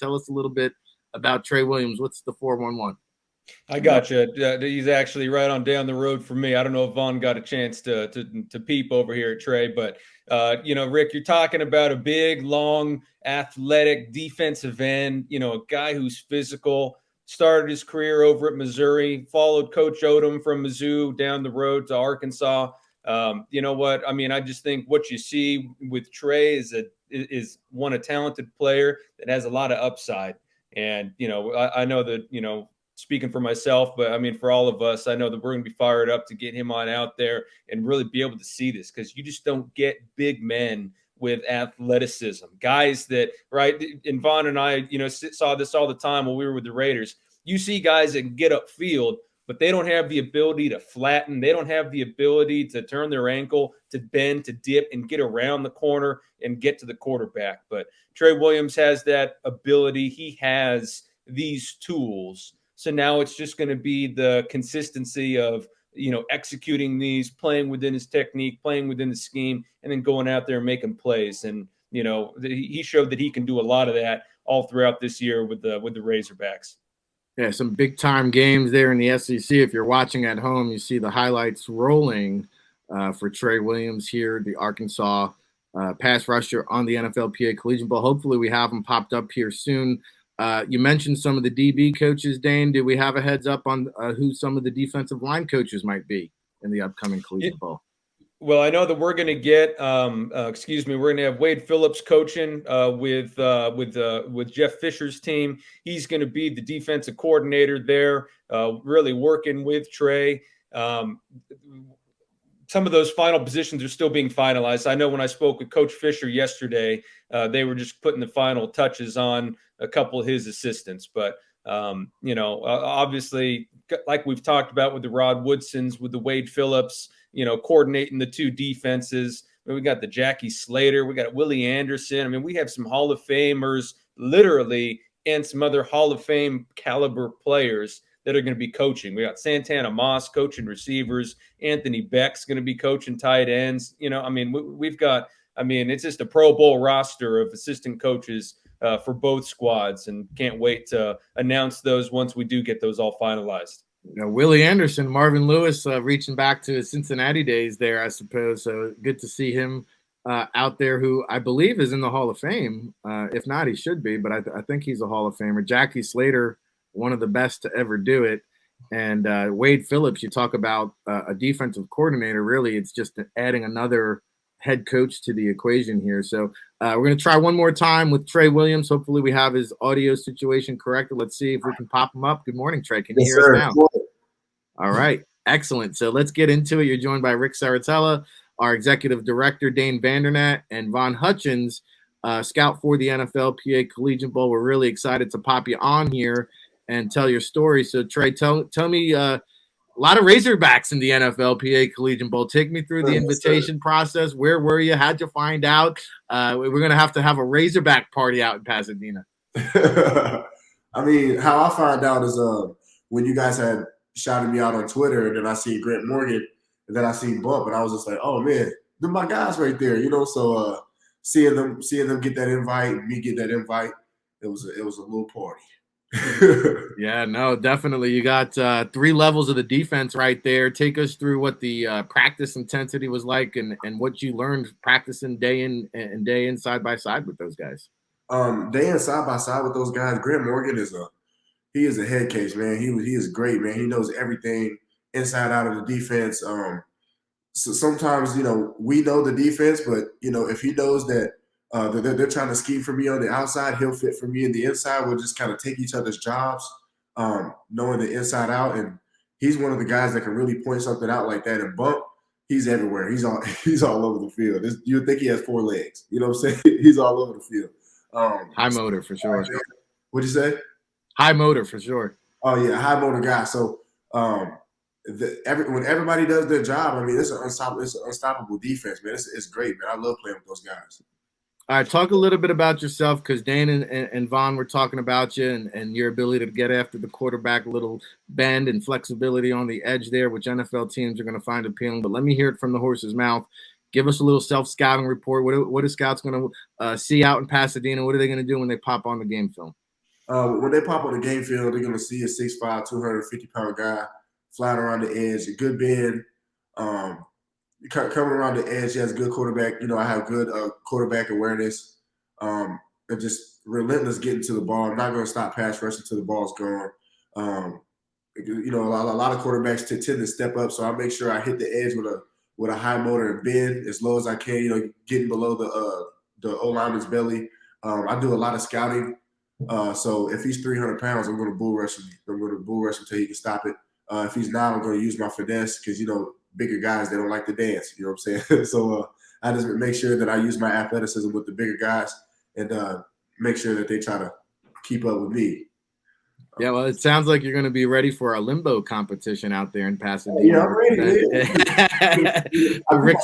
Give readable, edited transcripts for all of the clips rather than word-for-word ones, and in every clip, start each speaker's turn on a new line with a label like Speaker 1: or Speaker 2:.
Speaker 1: Tell us a little bit about Tre Williams. What's the 411?
Speaker 2: I got you. He's actually right on down the road from me. I don't know if Vaughn got a chance to peep over here at Tre, but Rick, you're talking about a big, long, athletic defensive end. A guy who's physical. Started his career over at Missouri. Followed Coach Odom from Mizzou down the road to Arkansas. You know what? I mean, I just think what you see with Tre is a talented player that has a lot of upside. And I know that speaking for myself, but I mean, for all of us, I know that we're going to be fired up to get him on out there and really be able to see this, because you just don't get big men with athleticism, guys that, right. And Vaughn and I, saw this all the time when we were with the Raiders. You see guys that can get upfield, but they don't have the ability to flatten. They don't have the ability to turn their ankle, to bend, to dip, and get around the corner and get to the quarterback. But Tre Williams has that ability. He has these tools. So now it's just going to be the consistency of, executing these, playing within his technique, playing within the scheme, and then going out there and making plays. And, he showed that he can do a lot of that all throughout this year with the Razorbacks.
Speaker 1: Yeah, some big-time games there in the SEC. If you're watching at home, you see the highlights rolling for Tre Williams here, the Arkansas pass rusher on the NFLPA Collegiate Bowl. Hopefully we have him popped up here soon. You mentioned some of the DB coaches, Dane. Did we have a heads up on who some of the defensive line coaches might be in the upcoming Collegiate Bowl?
Speaker 2: Well, I know that we're going to get, we're going to have Wade Phillips coaching with Jeff Fisher's team. He's going to be the defensive coordinator there, really working with Tre. Some of those final positions are still being finalized. I know when I spoke with Coach Fisher yesterday, they were just putting the final touches on a couple of his assistants. But, obviously, like we've talked about with the Rod Woodsons, with the Wade Phillips, coordinating the two defenses. I mean, we got the Jackie Slater. We got Willie Anderson. I mean, we have some Hall of Famers, literally, and some other Hall of Fame caliber players that are going to be coaching. We got Santana Moss coaching receivers. Anthony Beck's going to be coaching tight ends. We've got, it's just a Pro Bowl roster of assistant coaches for both squads, and can't wait to announce those once we do get those all finalized.
Speaker 1: Willie Anderson, Marvin Lewis, reaching back to his Cincinnati days there, I suppose. So good to see him out there, who I believe is in the Hall of Fame. If not, he should be, but I think he's a Hall of Famer. Jackie Slater, one of the best to ever do it. And Wade Phillips, you talk about a defensive coordinator. Really, it's just adding another head coach to the equation here. So we're going to try one more time with Tre Williams. Hopefully we have his audio situation corrected. Let's see if we can pop him up. Good morning, Tre. Can you hear us now? All right. Excellent. So let's get into it. You're joined by Rick Saratella, our executive director, Dane Vandernat, and Von Hutchins, scout for the NFLPA Collegiate Bowl. We're really excited to pop you on here and tell your story. So Tre, tell me a lot of Razorbacks in the NFLPA Collegiate Bowl. Take me through the invitation process. Where were you? How'd you find out? We're going to have a Razorback party out in Pasadena.
Speaker 3: I mean, how I found out is when you guys had shouted me out on Twitter, and then I see Grant Morgan, and then I see Bump, and I was just like, oh man, they're my guys right there, So seeing them get that invite, me get that invite, it was a little party.
Speaker 1: Yeah, no, definitely. You got 3 levels of the defense right there. Take us through what the practice intensity was like, and what you learned practicing day in and day in, side by side with those guys.
Speaker 3: Day in, side by side with those guys. Grant Morgan is a head case, man. He is great, man. He knows everything inside out of the defense. So sometimes, we know the defense, but if he knows that they're trying to scheme for me on the outside, he'll fit for me in the inside. We'll just kind of take each other's jobs, knowing the inside out. And he's one of the guys that can really point something out like that. And Bump, he's everywhere. He's all over the field. You would think he has 4 legs. You know what I'm saying? He's all over the field.
Speaker 1: High motor for sure.
Speaker 3: What'd you say?
Speaker 1: High motor for sure.
Speaker 3: Oh yeah, high motor guy. So when everybody does their job, I mean, it's an unstoppable defense, man. It's great, man. I love playing with those guys.
Speaker 1: All right, talk a little bit about yourself, because Dane and Vaughn were talking about you and your ability to get after the quarterback, a little bend and flexibility on the edge there, which NFL teams are going to find appealing. But let me hear it from the horse's mouth. Give us a little self-scouting report. What are scouts going to see out in Pasadena? What are they going to do when they pop on the game film?
Speaker 3: When they pop on the game field, they're going to see a 6'5", 250-pound guy flying around the edge, a good bend. Coming around the edge, he has good quarterback. I have good quarterback awareness. And just relentless getting to the ball. I'm not going to stop pass rushing till the ball's gone. A lot of quarterbacks tend to step up, so I make sure I hit the edge with a high motor and bend as low as I can. Getting below the O-lineman's belly. I do a lot of scouting. So if he's 300 pounds, I'm going to bull rush him. I'm going to bull rush him until he can stop it. If he's not, I'm going to use my finesse because bigger guys, they don't like to dance. You know what I'm saying? So I just make sure that I use my athleticism with the bigger guys and make sure that they try to keep up with me.
Speaker 1: Yeah, well, it sounds like you're going to be ready for a limbo competition out there in Pasadena.
Speaker 3: Yeah, I'm ready.
Speaker 1: Rick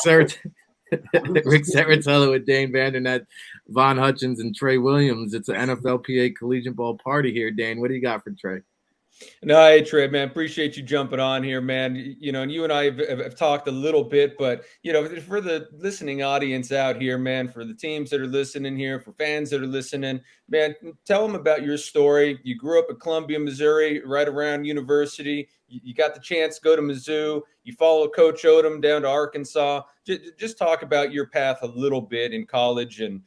Speaker 1: Serritella with Dane Vandernet, Von Hutchins, and Tre Williams. It's an NFLPA Collegiate Bowl party here, Dane. What do you got for Tre?
Speaker 2: No, hey, Tre, man, appreciate you jumping on here, man. And you and I have talked a little bit, but, for the listening audience out here, man, for the teams that are listening here, for fans that are listening, man, tell them about your story. You grew up in Columbia, Missouri, right around university. You got the chance to go to Mizzou. You follow Coach Odom down to Arkansas. Just talk about your path a little bit in college and